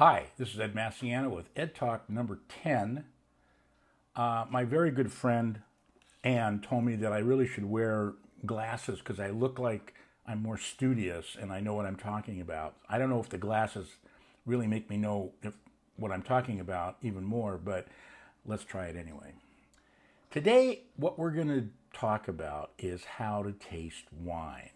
Hi, this is Ed Massiano with Ed Talk number 10. My very good friend Ann told me that I really should wear glasses because I look like I'm more studious and I know what I'm talking about. I don't know if the glasses really make me know what I'm talking about even more, but let's try it anyway. Today, what we're going to talk about is how to taste wine.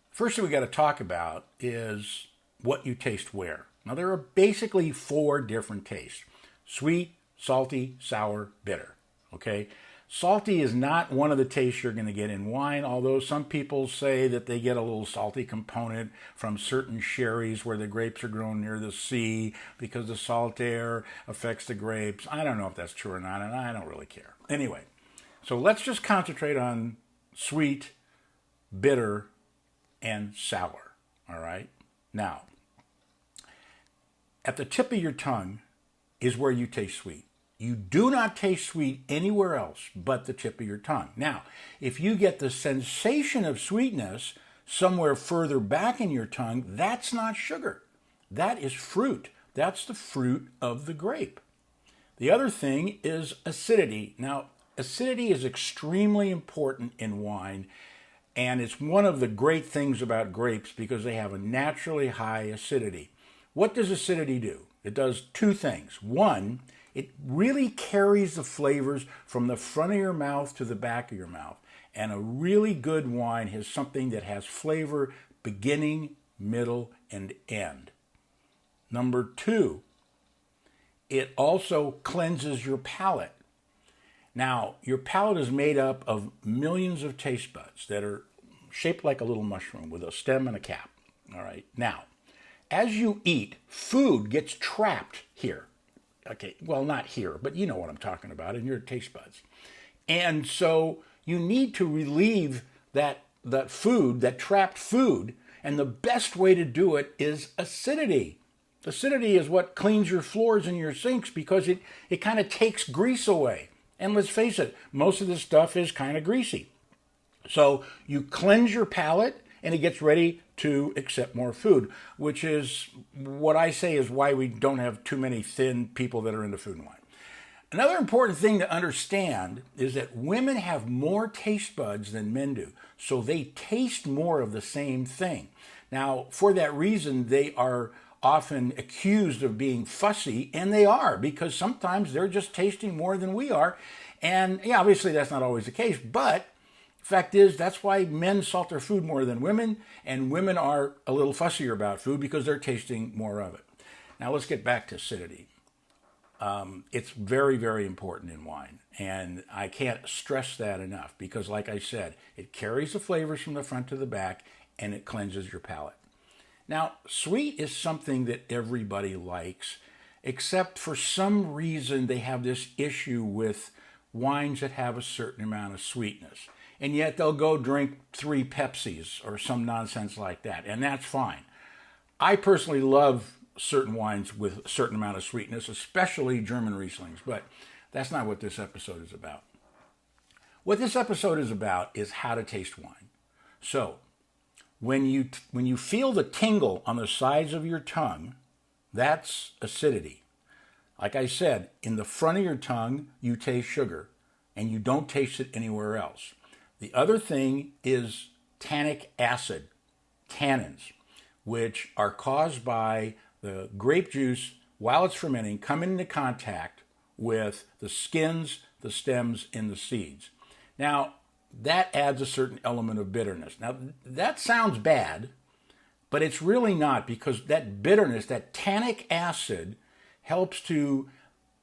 First thing we got to talk about is what you taste where. Now, there are basically four different tastes: sweet, salty, sour, bitter. Okay? Salty is not one of the tastes you're going to get in wine, although some people say that they get a little salty component from certain sherries where the grapes are grown near the sea because the salt air affects the grapes. I don't know if that's true or not, and I don't really care. Anyway, so let's just concentrate on sweet, bitter, and sour. All right? Now, at the tip of your tongue is where you taste sweet. You do not taste sweet anywhere else but the tip of your tongue. Now, if you get the sensation of sweetness somewhere further back in your tongue, that's not sugar. That is fruit. That's the fruit of the grape. The other thing is acidity. Now, acidity is extremely important in wine, and it's one of the great things about grapes because they have a naturally high acidity. What does acidity do? It does two things. One, it really carries the flavors from the front of your mouth to the back of your mouth. And a really good wine has something that has flavor beginning, middle, and end. Number two, it also cleanses your palate. Now, your palate is made up of millions of taste buds that are shaped like a little mushroom with a stem and a cap. All right. Now, as you eat, food gets trapped here. Okay, well, not here, but you know what I'm talking about in your taste buds. And so you need to relieve that food, that trapped food, and the best way to do it is acidity. Acidity is what cleans your floors and your sinks because it kind of takes grease away. And let's face it, most of this stuff is kind of greasy. So you cleanse your palate and it gets ready to accept more food, which is what I say is why we don't have too many thin people that are into food and wine. Another important thing to understand is that women have more taste buds than men do, so they taste more of the same thing. Now, for that reason, they are often accused of being fussy, and they are, because sometimes they're just tasting more than we are. And yeah, obviously that's not always the case, but fact is, that's why men salt their food more than women, and women are a little fussier about food because they're tasting more of it. Now let's get back to acidity. It's very, very important in wine, and I can't stress that enough because, like I said, it carries the flavors from the front to the back, and it cleanses your palate. Now, sweet is something that everybody likes, except for some reason they have this issue with wines that have a certain amount of sweetness. And yet they'll go drink 3 Pepsis or some nonsense like that, and that's fine. I personally love certain wines with a certain amount of sweetness, especially German Rieslings, but that's not what this episode is about. What this episode is about is how to taste wine. So, when you feel the tingle on the sides of your tongue, that's acidity. Like I said, in the front of your tongue, you taste sugar, and you don't taste it anywhere else. The other thing is tannic acid, tannins, which are caused by the grape juice while it's fermenting coming into contact with the skins, the stems, and the seeds. Now, that adds a certain element of bitterness. Now, that sounds bad, but it's really not because that bitterness, that tannic acid, helps to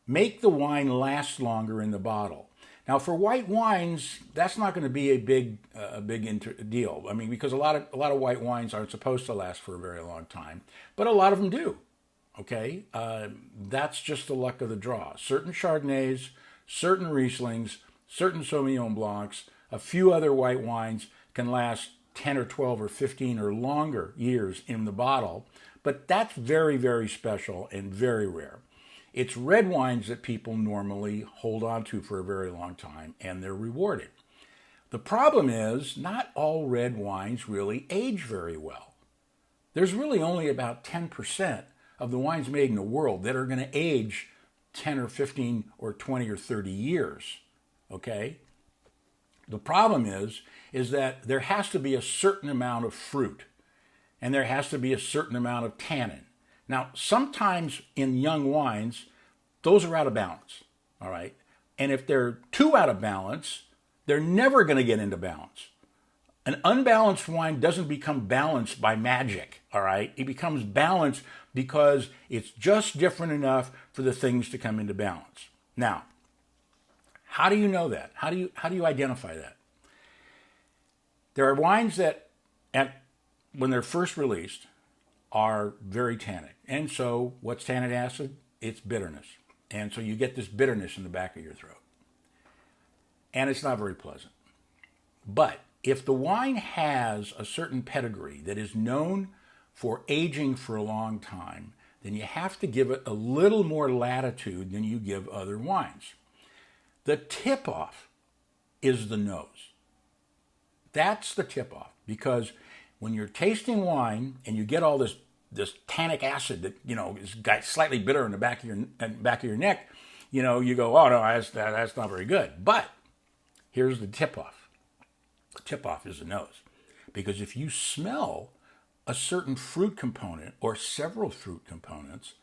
make the wine last longer in the bottle. Now, for white wines, that's not going to be a big deal. I mean, because a lot of white wines aren't supposed to last for a very long time, but a lot of them do. Okay, that's just the luck of the draw. Certain Chardonnays, certain Rieslings, certain Sauvignon Blancs, a few other white wines can last 10 or 12 or 15 or longer years in the bottle, but that's very, very special and very rare. It's red wines that people normally hold on to for a very long time, and they're rewarded. The problem is not all red wines really age very well. there's really only about 10% of the wines made in the world that are going to age 10 or 15 or 20 or 30 years. Okay? The problem is that there has to be a certain amount of fruit and there has to be a certain amount of tannin. Now, sometimes in young wines, those are out of balance, all right? And if they're too out of balance, they're never going to get into balance. An unbalanced wine doesn't become balanced by magic, all right? It becomes balanced because it's just different enough for the things to come into balance. Now, how do you know that? How do you identify that? There are wines that, when they're first released, are very tannic. And so what's tannic acid? It's bitterness. And so you get this bitterness in the back of your throat. And it's not very pleasant. But if the wine has a certain pedigree that is known for aging for a long time, then you have to give it a little more latitude than you give other wines. The tip-off is the nose. That's the tip-off, because when you're tasting wine and you get all this tannic acid that, is got slightly bitter in the back of your neck, you go, oh no, that's not very good. But here's the tip-off. The tip-off is the nose, because if you smell a certain fruit component or several fruit components,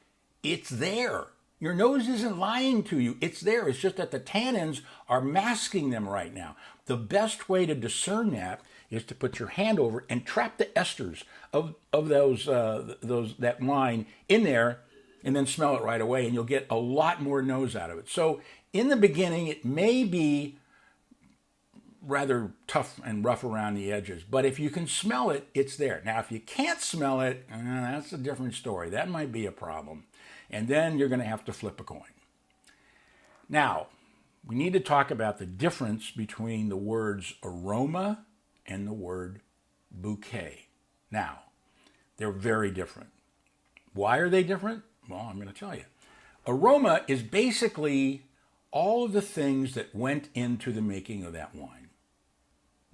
it's there. Your nose isn't lying to you. It's there. It's just that the tannins are masking them right now. The best way to discern that is to put your hand over and trap the esters of that wine in there, and then smell it right away, and you'll get a lot more nose out of it. So in the beginning, it may be rather tough and rough around the edges, but if you can smell it, it's there. Now, if you can't smell it, that's a different story. That might be a problem. And then you're going to have to flip a coin. Now, we need to talk about the difference between the words aroma and the word bouquet. Now, they're very different. Why are they different? Well, I'm going to tell you. Aroma is basically all of the things that went into the making of that wine.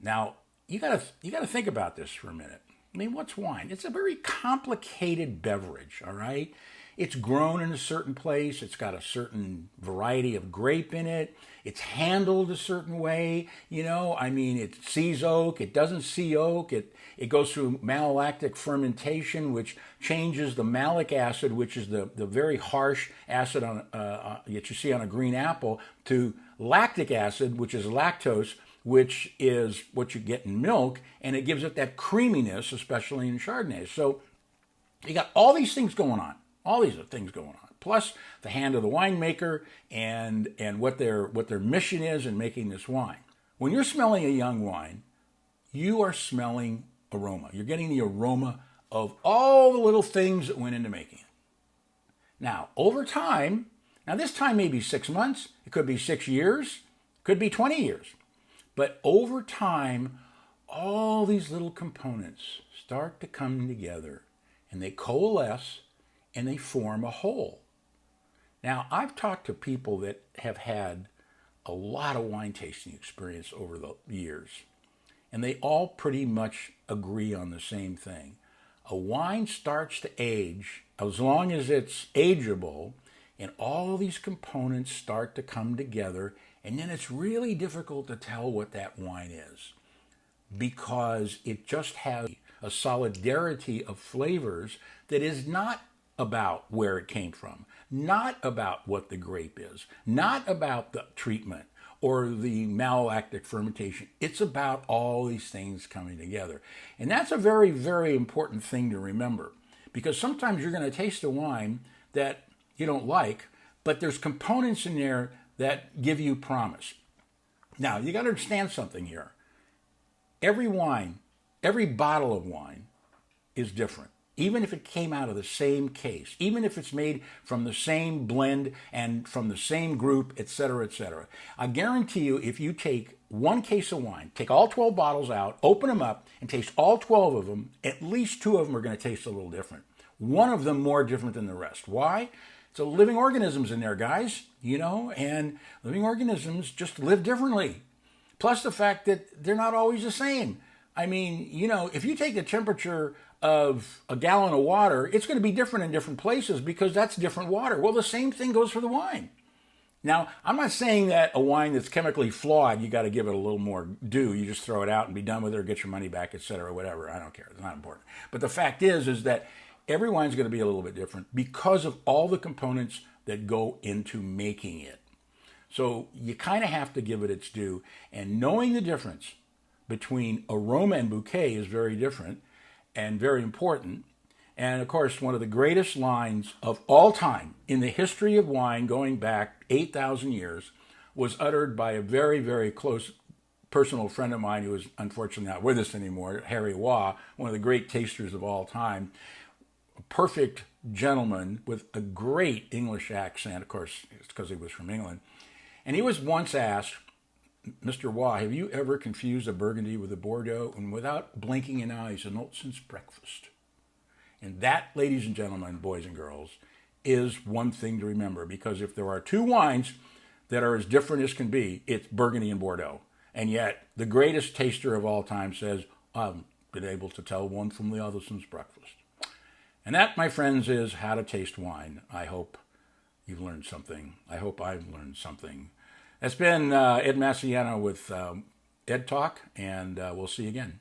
Now, you got to think about this for a minute. I mean, what's wine? It's a very complicated beverage, all right? It's grown in a certain place. It's got a certain variety of grape in it. It's handled a certain way. It sees oak. It doesn't see oak. It goes through malolactic fermentation, which changes the malic acid, which is the very harsh acid that you see on a green apple, to lactic acid, which is lactose, which is what you get in milk, and it gives it that creaminess, especially in Chardonnay. So you got all these things going on. All these things going on, plus the hand of the winemaker and what their mission is in making this wine. When you're smelling a young wine, you are smelling aroma. You're getting the aroma of all the little things that went into making it. Now, over time, this time may be 6 months, it could be 6 years, could be 20 years, but over time, all these little components start to come together and they coalesce and they form a whole. Now, I've talked to people that have had a lot of wine tasting experience over the years, and they all pretty much agree on the same thing. A wine starts to age as long as it's ageable, and all these components start to come together, and then it's really difficult to tell what that wine is, because it just has a solidarity of flavors that is not about where it came from, not about what the grape is, not about the treatment or the malolactic fermentation. It's about all these things coming together. And that's a very, very important thing to remember, because sometimes you're going to taste a wine that you don't like, but there's components in there that give you promise. Now, you got to understand something here. Every wine, every bottle of wine is different. Even if it came out of the same case, even if it's made from the same blend and from the same group, etc., etc. I guarantee you, if you take one case of wine, take all 12 bottles out, open them up, and taste all 12 of them, at least 2 of them are going to taste a little different. One of them more different than the rest. Why? It's living organisms in there, guys, and living organisms just live differently. Plus the fact that they're not always the same. I mean, if you take the temperature of a gallon of water, it's going to be different in different places because that's different water. Well, the same thing goes for the wine. Now, I'm not saying that a wine that's chemically flawed, you got to give it a little more due. You just throw it out and be done with it or get your money back, etc., whatever. I don't care. It's not important. But the fact is that every wine's going to be a little bit different because of all the components that go into making it. So you kind of have to give it its due. And knowing the difference between aroma and bouquet is very different and very important. And of course, one of the greatest lines of all time in the history of wine, going back 8,000 years, was uttered by a very, very close personal friend of mine who is unfortunately not with us anymore, Harry Waugh, one of the great tasters of all time. A perfect gentleman with a great English accent. Of course, it's because he was from England. And he was once asked, Mr. Waugh, have you ever confused a Burgundy with a Bordeaux? And without blinking an eye, he said, not since breakfast. And that, ladies and gentlemen, boys and girls, is one thing to remember. Because if there are two wines that are as different as can be, it's Burgundy and Bordeaux. And yet, the greatest taster of all time says, I've been able to tell one from the other since breakfast. And that, my friends, is how to taste wine. I hope you've learned something. I hope I've learned something. That's been Ed Massiano with Ed Talk, and we'll see you again.